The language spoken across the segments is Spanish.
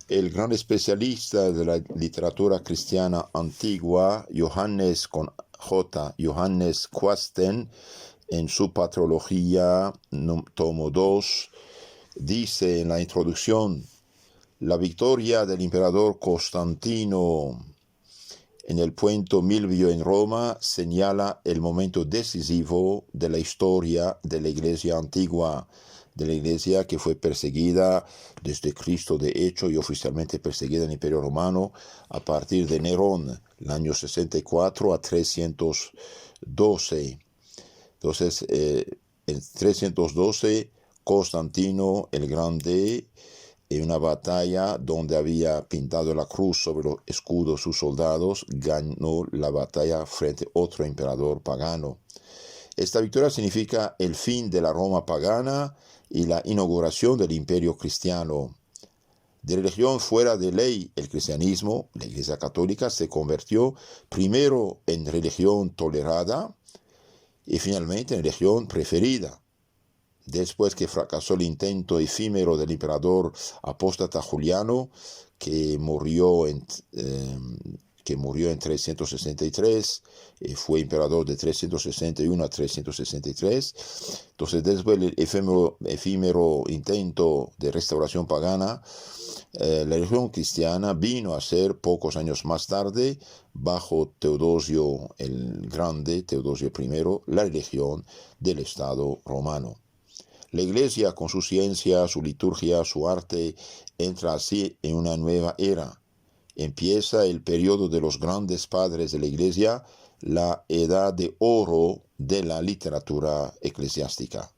El gran especialista de la literatura cristiana antigua, Johannes Quasten, en su Patrología, tomo 2, dice en la introducción: la victoria del emperador Constantino en el puente Milvio en Roma señala el momento decisivo de la historia de la Iglesia antigua, de la Iglesia que fue perseguida desde Cristo, de hecho, y oficialmente perseguida en el Imperio Romano a partir de Nerón, el año 64 a 312. Entonces, en 312, Constantino el Grande, en una batalla donde había pintado la cruz sobre los escudos sus soldados, ganó la batalla frente a otro emperador pagano. Esta victoria significa el fin de la Roma pagana y la inauguración del imperio cristiano. De religión fuera de ley, el cristianismo, la Iglesia Católica, se convirtió primero en religión tolerada y finalmente en religión preferida. Después que fracasó el intento efímero del emperador apóstata Juliano, que murió en 363, fue emperador de 361 a 363. Entonces, después del efímero intento de restauración pagana, la religión cristiana vino a ser pocos años más tarde, bajo Teodosio el Grande, Teodosio I, la religión del Estado romano. La Iglesia, con su ciencia, su liturgia, su arte, entra así en una nueva era. Empieza el periodo de los grandes padres de la Iglesia, la edad de oro de la literatura eclesiástica.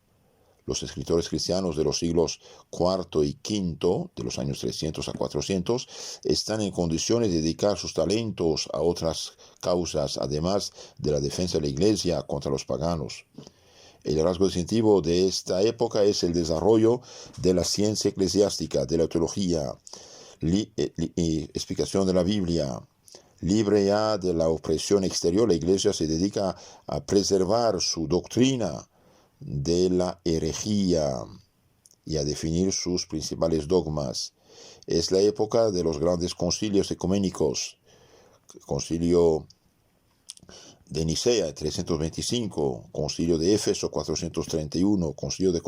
Los escritores cristianos de los siglos IV y V, de los años 300 a 400, están en condiciones de dedicar sus talentos a otras causas, además de la defensa de la Iglesia contra los paganos. El rasgo distintivo de esta época es el desarrollo de la ciencia eclesiástica, de la teología, explicación de la Biblia. Libre ya de la opresión exterior, la Iglesia se dedica a preservar su doctrina de la herejía y a definir sus principales dogmas. Es la época de los grandes concilios ecuménicos, concilio de Nicea, 325, concilio de Éfeso, 431, concilio de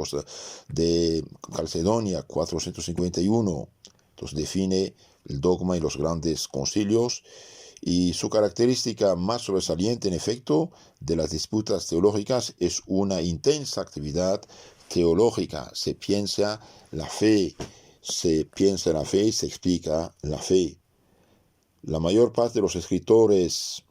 Calcedonia, 451. Entonces define el dogma y los grandes concilios, y su característica más sobresaliente, en efecto, de las disputas teológicas es una intensa actividad teológica. Se piensa la fe, se explica la fe. La mayor parte de los escritores,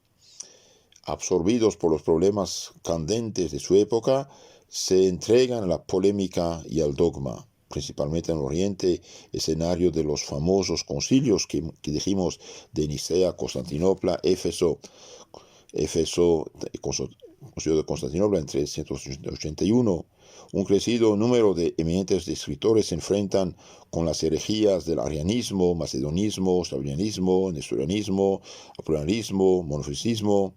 absorbidos por los problemas candentes de su época, se entregan a la polémica y al dogma, principalmente en Oriente, escenario de los famosos concilios que dijimos de Nicea, Constantinopla, Éfeso, concilio de Constantinopla en 381. Un crecido número de eminentes escritores se enfrentan con las herejías del arianismo, macedonismo, sabellianismo, nestorianismo, apolianismo, monofisismo.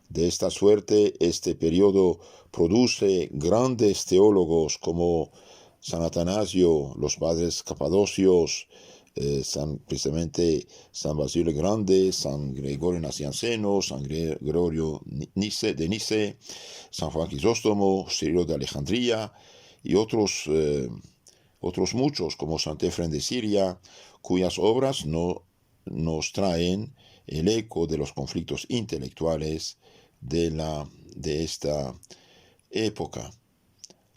De esta suerte, este periodo produce grandes teólogos como San Atanasio, los padres capadocios, precisamente San Basilio el Grande, San Gregorio Nacianceno, San Gregorio de Nice, San Juan Crisóstomo, Cirilo de Alejandría y otros muchos, como Santefren de Siria, cuyas obras nos traen el eco de los conflictos intelectuales de esta época.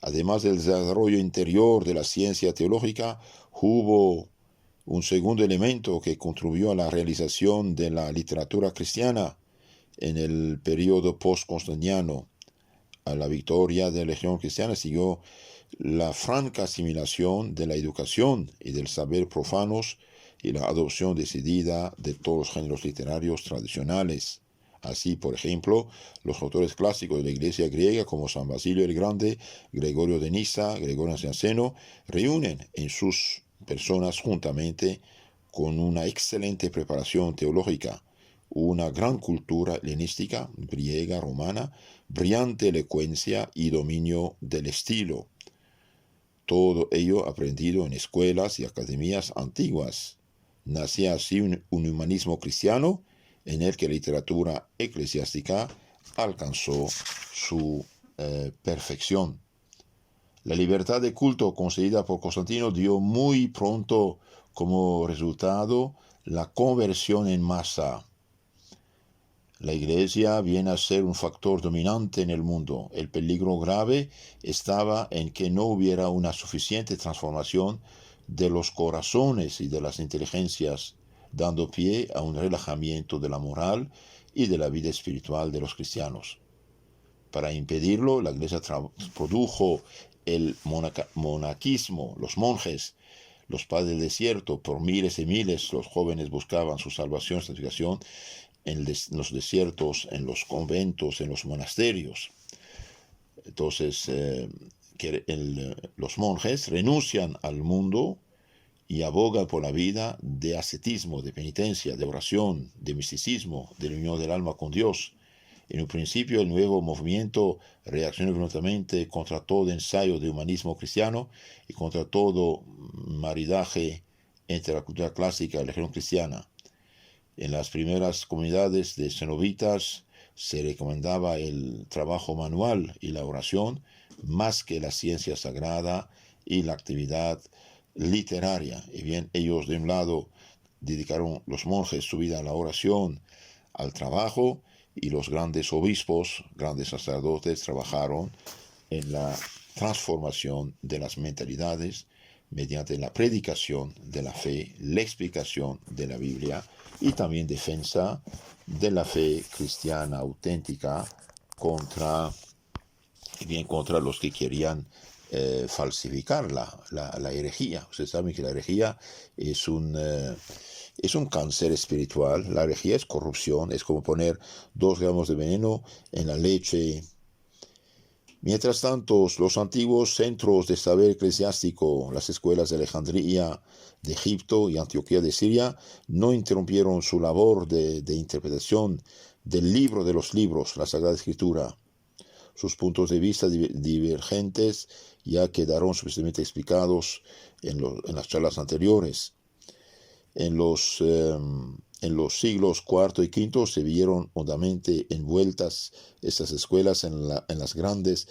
Además del desarrollo interior de la ciencia teológica, hubo un segundo elemento que contribuyó a la realización de la literatura cristiana en el periodo post-constantiniano. A la victoria de la religión cristiana siguió la franca asimilación de la educación y del saber profanos y la adopción decidida de todos los géneros literarios tradicionales. Así, por ejemplo, los autores clásicos de la Iglesia griega, como San Basilio el Grande, Gregorio de Niza, Gregorio Nacianceno, reúnen en sus personas, juntamente con una excelente preparación teológica, una gran cultura helenística, griega, romana, brillante elocuencia y dominio del estilo. Todo ello aprendido en escuelas y academias antiguas. Nacía así un humanismo cristiano en el que la literatura eclesiástica alcanzó su perfección. La libertad de culto concedida por Constantino dio muy pronto como resultado la conversión en masa. La Iglesia viene a ser un factor dominante en el mundo. El peligro grave estaba en que no hubiera una suficiente transformación de los corazones y de las inteligencias, dando pie a un relajamiento de la moral y de la vida espiritual de los cristianos. Para impedirlo, la Iglesia produjo el monaquismo, los monjes, los padres del desierto. Por miles y miles los jóvenes buscaban su salvación, santificación en los desiertos, en los conventos, en los monasterios. Entonces, los monjes renuncian al mundo y abogan por la vida de ascetismo, de penitencia, de oración, de misticismo, de la unión del alma con Dios. En un principio, el nuevo movimiento reaccionó violentamente contra todo ensayo de humanismo cristiano y contra todo maridaje entre la cultura clásica y la religión cristiana. En las primeras comunidades de cenobitas se recomendaba el trabajo manual y la oración más que la ciencia sagrada y la actividad literaria. Y bien, ellos de un lado dedicaron los monjes su vida a la oración, al trabajo, y los grandes obispos, grandes sacerdotes, trabajaron en la transformación de las mentalidades mediante la predicación de la fe, la explicación de la Biblia y también defensa de la fe cristiana auténtica contra los que querían falsificar la herejía. Ustedes saben que la herejía es un cáncer espiritual. La herejía es corrupción, es como poner 2 gramos de veneno en la leche. Mientras tanto, los antiguos centros de saber eclesiástico, las escuelas de Alejandría, de Egipto y Antioquía de Siria, no interrumpieron su labor de interpretación del libro de los libros, la Sagrada Escritura. Sus puntos de vista divergentes ya quedaron suficientemente explicados en las charlas anteriores. En los siglos IV y V se vieron hondamente envueltas estas escuelas en las grandes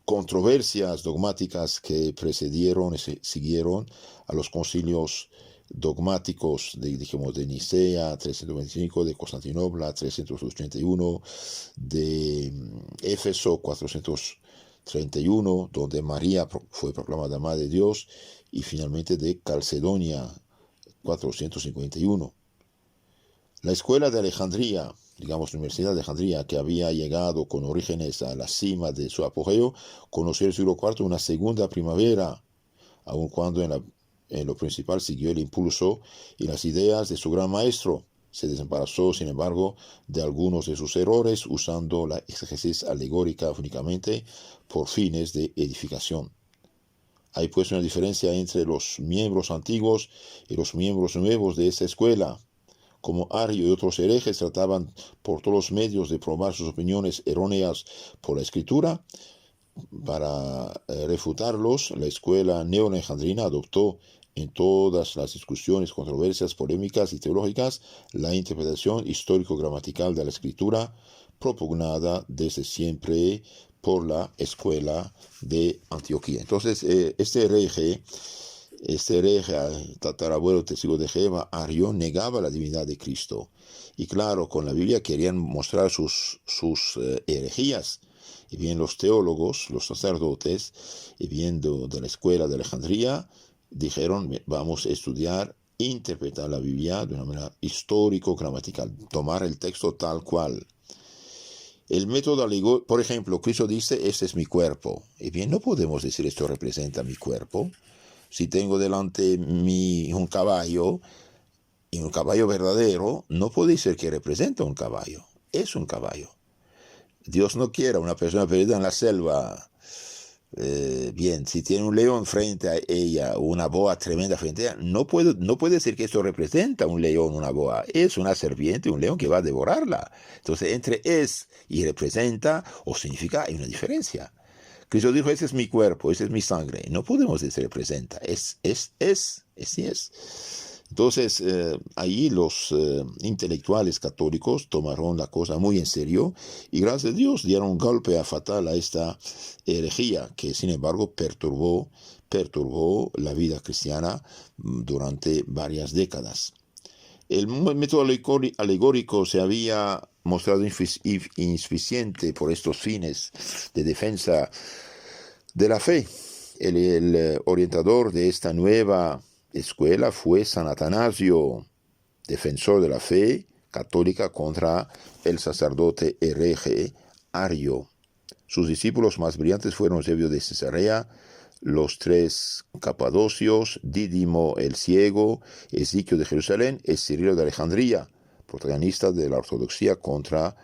controversias dogmáticas que precedieron y siguieron a los concilios dogmáticos de Nicea 325, de Constantinopla 381, de Éfeso 431, donde María fue proclamada Madre de Dios, y finalmente de Calcedonia 451. La escuela de Alejandría, digamos la Universidad de Alejandría, que había llegado con Orígenes a la cima de su apogeo, conoció en el siglo IV una segunda primavera, aun cuando en lo principal siguió el impulso y las ideas de su gran maestro. Se desembarazó, sin embargo, de algunos de sus errores, usando la exégesis alegórica únicamente por fines de edificación. Hay pues una diferencia entre los miembros antiguos y los miembros nuevos de esta escuela. Como Ario y otros herejes trataban por todos los medios de probar sus opiniones erróneas por la Escritura, para refutarlos, la escuela neoalejandrina adoptó en todas las discusiones, controversias, polémicas y teológicas la interpretación histórico-gramatical de la Escritura, propugnada desde siempre por la escuela de Antioquía. Entonces, este hereje, tatarabuelo testigo de Jehová, Ario, negaba la divinidad de Cristo. Y claro, con la Biblia querían mostrar sus herejías. Y bien los teólogos, los sacerdotes, y bien de la escuela de Alejandría, dijeron, vamos a estudiar, interpretar la Biblia de una manera histórico-gramatical, tomar el texto tal cual. El método alegórico, por ejemplo, Cristo dice, este es mi cuerpo. Y bien, no podemos decir esto representa mi cuerpo. Si tengo delante un caballo, y un caballo verdadero, no puede decir que representa un caballo. Es un caballo. Dios no quiera una persona perdida en la selva. Bien, si tiene un león frente a ella, o una boa tremenda frente a ella, no puede decir que esto representa un león, una boa. Es una serpiente, un león que va a devorarla. Entonces, entre es y representa o significa hay una diferencia. Cristo dijo, ese es mi cuerpo, ese es mi sangre. No podemos decir representa. Es. Entonces, ahí los intelectuales católicos tomaron la cosa muy en serio y gracias a Dios dieron un golpe fatal a esta herejía que, sin embargo, perturbó la vida cristiana durante varias décadas. El método alegórico se había mostrado insuficiente por estos fines de defensa de la fe. El orientador de esta nueva escuela fue San Atanasio, defensor de la fe católica contra el sacerdote hereje Ario. Sus discípulos más brillantes fueron Eusebio de Cesarea, los tres capadocios, Dídimo el ciego, Ezequiel de Jerusalén y Cirilo de Alejandría, protagonistas de la ortodoxia contra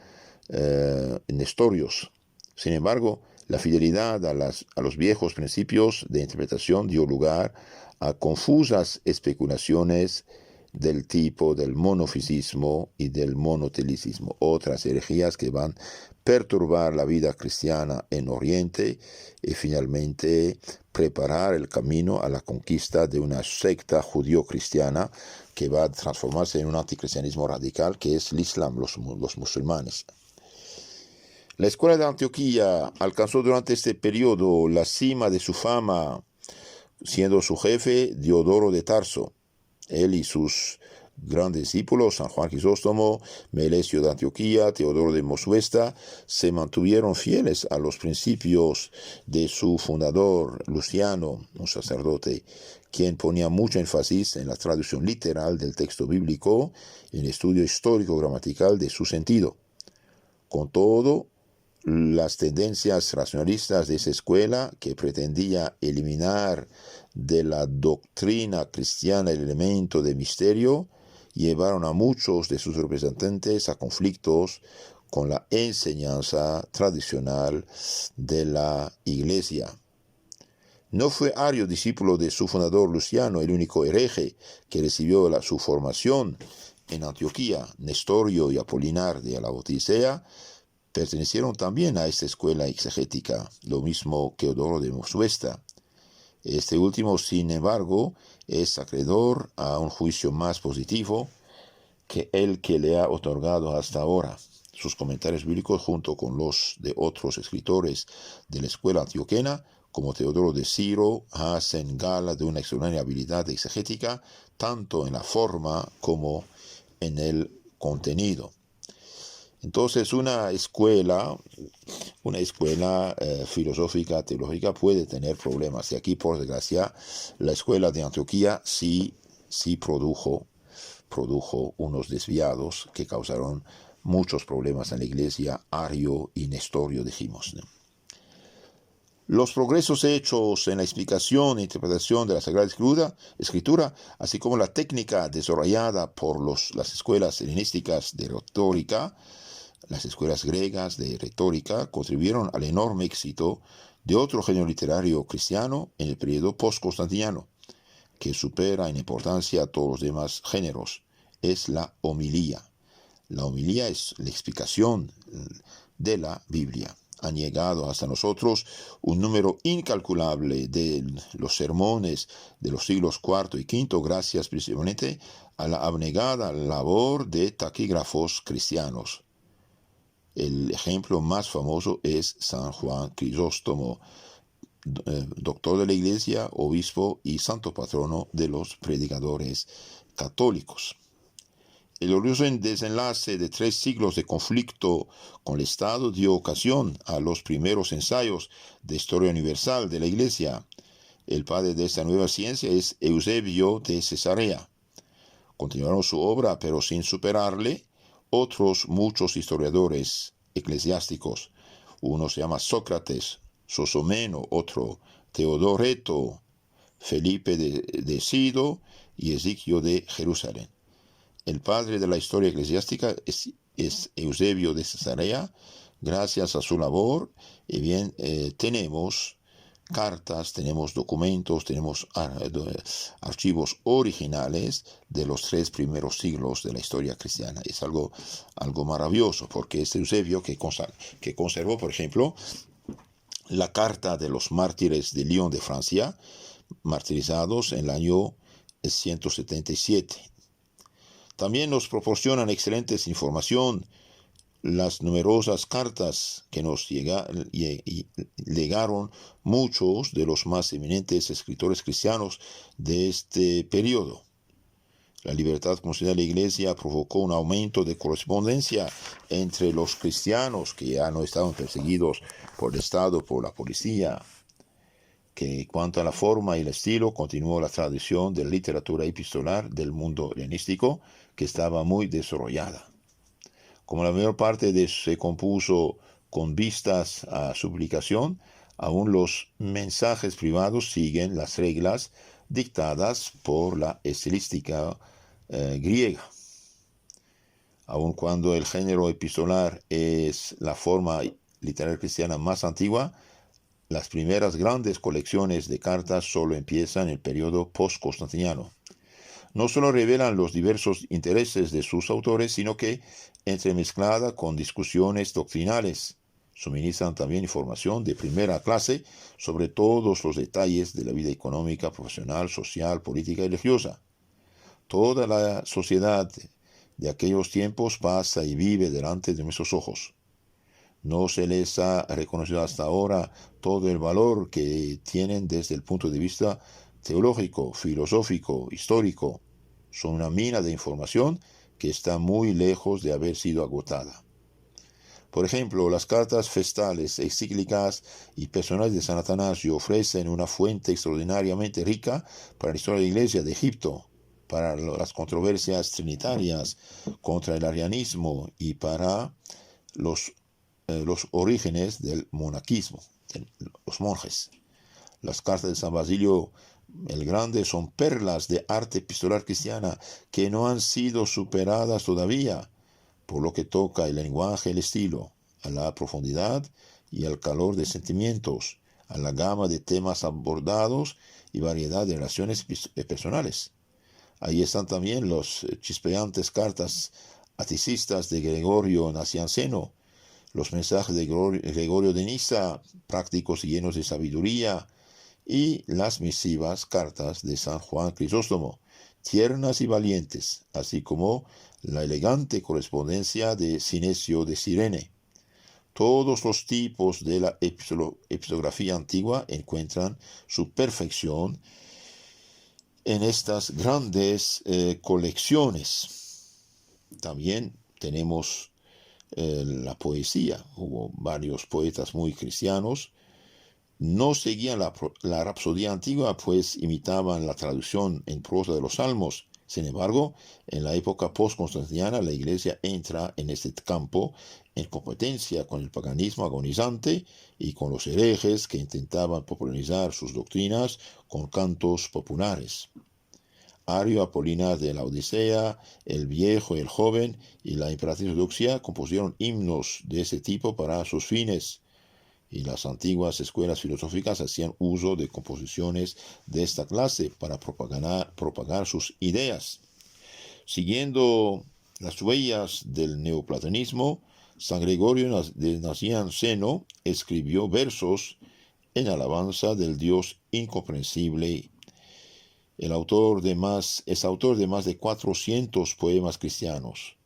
Nestorios. Sin embargo, la fidelidad a los viejos principios de interpretación dio lugar a confusas especulaciones del tipo del monofisismo y del monotelicismo, otras herejías que van a perturbar la vida cristiana en Oriente y finalmente preparar el camino a la conquista de una secta judío-cristiana que va a transformarse en un anticristianismo radical que es el Islam, los musulmanes. La escuela de Antioquía alcanzó durante este periodo la cima de su fama, siendo su jefe Diodoro de Tarso. Él y sus grandes discípulos, San Juan Crisóstomo, Melesio de Antioquía, Teodoro de Mosuesta, se mantuvieron fieles a los principios de su fundador, Luciano, un sacerdote, quien ponía mucho énfasis en la traducción literal del texto bíblico y en el estudio histórico-gramatical de su sentido. Con todo, las tendencias racionalistas de esa escuela, que pretendía eliminar de la doctrina cristiana el elemento de misterio, llevaron a muchos de sus representantes a conflictos con la enseñanza tradicional de la Iglesia. No fue Ario, discípulo de su fundador Luciano, el único hereje que recibió su formación en Antioquía. Nestorio y Apolinar de la Odisea pertenecieron también a esta escuela exegética, lo mismo que Teodoro de Mosuesta. Este último, sin embargo, es acreedor a un juicio más positivo que el que le ha otorgado hasta ahora. Sus comentarios bíblicos, junto con los de otros escritores de la escuela antioquena, como Teodoro de Ciro, hacen gala de una extraordinaria habilidad exegética, tanto en la forma como en el contenido. Entonces, una escuela filosófica, teológica puede tener problemas. Y aquí, por desgracia, la escuela de Antioquía sí produjo unos desviados que causaron muchos problemas en la iglesia, Ario y Nestorio, dijimos, ¿no? Los progresos hechos en la explicación e interpretación de la Sagrada Escritura, así como la técnica desarrollada por las escuelas helenísticas de retórica, las escuelas griegas de retórica, contribuyeron al enorme éxito de otro género literario cristiano en el periodo post-constantiniano, que supera en importancia a todos los demás géneros. Es la homilía. La homilía es la explicación de la Biblia. Han llegado hasta nosotros un número incalculable de los sermones de los siglos IV y V, gracias principalmente a la abnegada labor de taquígrafos cristianos. El ejemplo más famoso es San Juan Crisóstomo, doctor de la Iglesia, obispo y santo patrono de los predicadores católicos. El orgulloso desenlace de 3 siglos de conflicto con el Estado dio ocasión a los primeros ensayos de historia universal de la Iglesia. El padre de esta nueva ciencia es Eusebio de Cesarea. Continuaron su obra, pero sin superarle otros muchos historiadores eclesiásticos. Uno se llama Sócrates, Sosomeno, otro Teodoreto, Felipe de Sido y Ezequiel de Jerusalén. El padre de la historia eclesiástica es Eusebio de Cesarea. Gracias a su labor, tenemos cartas, tenemos documentos, tenemos archivos originales de los 3 primeros siglos de la historia cristiana. Es algo maravilloso, porque es Eusebio que conservó, por ejemplo, la carta de los mártires de Lyon de Francia, martirizados en el año 177. También nos proporcionan excelentes información las numerosas cartas que nos legaron muchos de los más eminentes escritores cristianos de este periodo. La libertad concedida a la Iglesia provocó un aumento de correspondencia entre los cristianos que ya no estaban perseguidos por el Estado, por la policía, que en cuanto a la forma y el estilo continuó la tradición de la literatura epistolar del mundo helenístico, que estaba muy desarrollada. Como la mayor parte se compuso con vistas a su publicación, aún los mensajes privados siguen las reglas dictadas por la estilística griega. Aun cuando el género epistolar es la forma literaria cristiana más antigua, las primeras grandes colecciones de cartas solo empiezan en el periodo post-constantiniano. No solo revelan los diversos intereses de sus autores, sino que, entremezclada con discusiones doctrinales, suministran también información de primera clase sobre todos los detalles de la vida económica, profesional, social, política y religiosa. Toda la sociedad de aquellos tiempos pasa y vive delante de nuestros ojos. No se les ha reconocido hasta ahora todo el valor que tienen desde el punto de vista teológico, filosófico, histórico. Son una mina de información que está muy lejos de haber sido agotada. Por ejemplo, las cartas festales, encíclicas y personales de San Atanasio ofrecen una fuente extraordinariamente rica para la historia de la Iglesia de Egipto, para las controversias trinitarias contra el arrianismo y para los orígenes del monaquismo, de los monjes. Las cartas de San Basilio el Grande son perlas de arte epistolar cristiana que no han sido superadas todavía, por lo que toca el lenguaje, el estilo, a la profundidad y al calor de sentimientos, a la gama de temas abordados y variedad de relaciones personales. Ahí están también los chispeantes cartas aticistas de Gregorio Nacianceno, los mensajes de Gregorio de Niza, prácticos y llenos de sabiduría, y las misivas cartas de San Juan Crisóstomo, tiernas y valientes, así como la elegante correspondencia de Sinesio de Cirene. Todos los tipos de la epistografía antigua encuentran su perfección en estas grandes colecciones. También tenemos la poesía. Hubo varios poetas muy cristianos. No seguían la rapsodía antigua, pues imitaban la traducción en prosa de los salmos. Sin embargo, en la época post-constantiniana, la Iglesia entra en este campo en competencia con el paganismo agonizante y con los herejes que intentaban popularizar sus doctrinas con cantos populares. Ario Apolinar de la Odisea, el Viejo y el Joven y la Emperatriz Eudoxia compusieron himnos de ese tipo para sus fines, y las antiguas escuelas filosóficas hacían uso de composiciones de esta clase para propagar sus ideas. Siguiendo las huellas del neoplatonismo, San Gregorio de Nacianceno escribió versos en alabanza del Dios incomprensible. Es autor de más de 400 poemas cristianos.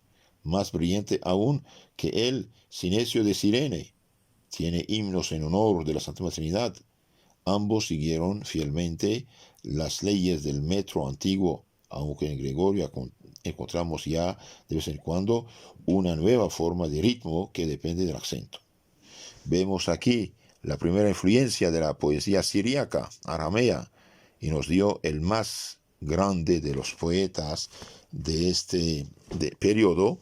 Más brillante aún que el Sinesio de Cirene. Tiene himnos en honor de la Santísima Trinidad. Ambos siguieron fielmente las leyes del metro antiguo, aunque en Gregorio encontramos ya de vez en cuando una nueva forma de ritmo que depende del acento. Vemos aquí la primera influencia de la poesía siríaca, aramea, y nos dio el más grande de los poetas de este periodo,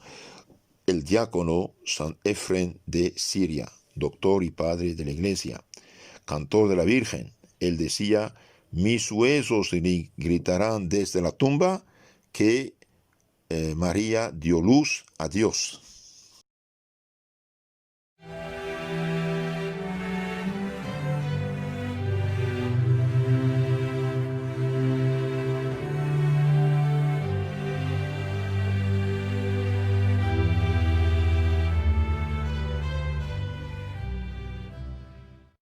el diácono San Efrén de Siria, doctor y padre de la Iglesia, cantor de la Virgen. Él decía: mis huesos gritarán desde la tumba que María dio luz a Dios.